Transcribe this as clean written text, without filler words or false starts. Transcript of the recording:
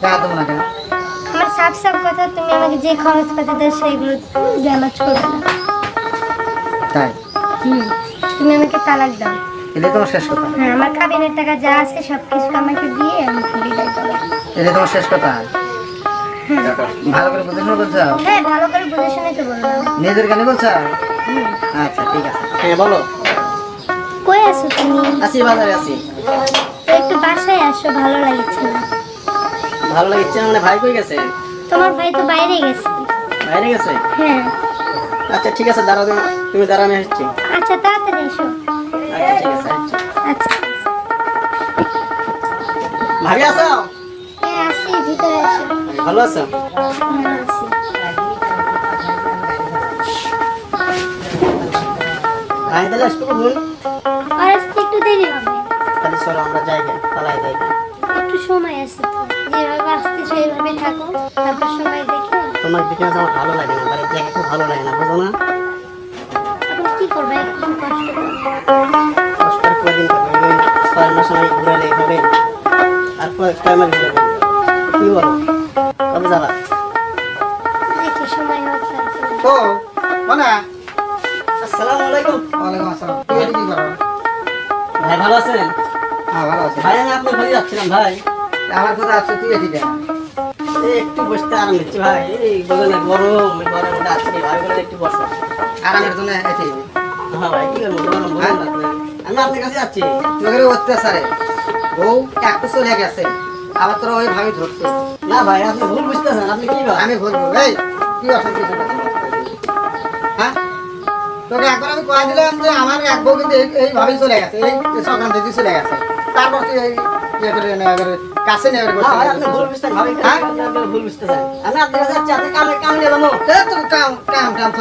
টাকা দেবো না কেন? আমার সাফ সাফ কথা, তুমি আমাকে যে খরচ পাতি দাও সেগুলো জ্যামাজ করবে না। তাই? তুমি আমাকে তালাক দাও। এটাই তোমার শেষ কথা? হ্যাঁ, আমার কাবিনের টাকা যা আছে সব কিছু আমাকে দিয়ে আমাকে বিদায় করো। এটাই তোমার শেষ কথা? ভালো করে বুঝে শুনে বলছো? হ্যাঁ, ভালো করে বুঝে শুনে তো বললাম। নিজের গানে বলছো? আচ্ছা ঠিক আছে। হ্যাঁ বলো। কই আছো তুমি? আছি, বাজারে আছি। তো একটু বাসায় আসো, ভালো লাগছে না। ভালো লাগছে না মানে? ভাই কই গেছে? তোমার ভাই তো বাইরে গেছে। বাইরে গেছে? হ্যাঁ। আচ্ছা ঠিক আছে, দাঁড়াও, তুমি দাঁড়াও, আমি আসছি। আচ্ছা, তাড়াতাড়ি এসো। আচ্ছা ঠিক আছে, আসছি। আচ্ছা। ভাবি আছো? হ্যাঁ, আসি, ভিতরে এসো। ভালো আছো? ভালো আছি। ভাই তাহলে আসবো কখন? আর আসতে একটু দেরি হবে। তাহলে চলো আমরা যাই গে, পালাই যাই গে। একটু সময় আছে তো, যেভাবে আসতেছো এইভাবে থাকো, তারপর সময় দেখে। তোমার দিকে আমার ভালো লাগে না, বাড়ির জায়গা খুব ভালো লাগে না, বুঝো না? এখন কি করবে, একটু কষ্ট করো। কষ্টের কদিন করবে, ওই 6 মাস সময় ঘুরালে হবে, আর কয় মাস ঘুরাবে? কি বলো, কবে যাবা? দেখি সময় হোক তারপর। ও মানে আসসালামু আলাইকুম। ওয়ালাইকুম আসসালাম। তুমি কি করো? ভাই ভালো আছেন? হ্যাঁ ভালো আছি। ভাই আমি আপনার বাড়ি যাচ্ছিলাম ভাই। আমার কথা আছে, তুই এটি দেখ। এই একটু বসতে আরাম দিচ্ছি ভাই, এই বলে না গরম, এই গরমের মধ্যে আসছি ভাই, বলে একটু বসো। আরামের জন্য এটি। হ্যাঁ ভাই, কি করবো গরম, বলুন না আপনি। আমি আপনার কাছে যাচ্ছি। তোদের অত্যাচারে বউ একটা চলে গেছে, আবার তোরা ওই ভাবে ধরছে। না ভাই, আপনি ভুল বুঝতেছেন, আপনি কি ভাই? আমি বলবো এই কি অশান্তি হচ্ছে? হ্যাঁ, তোকে একবার আমি কয়ে দিলাম যে আমার এক বউ কিন্তু এইভাবেই চলে গেছে, এই সংক্রান্ত দিয়ে চলে গেছে, তারপর তুই এই ইয়ে করে কাছে নিয়ে না ভাই, আপনি ভুল বুঝতেছেন ভাই, হ্যাঁ? আপনি ভুল বুঝতেছেন। আমি আপনার কাছে যাচ্ছি, আপনি কামে নিয়ে যাবো। কাম কাম কাম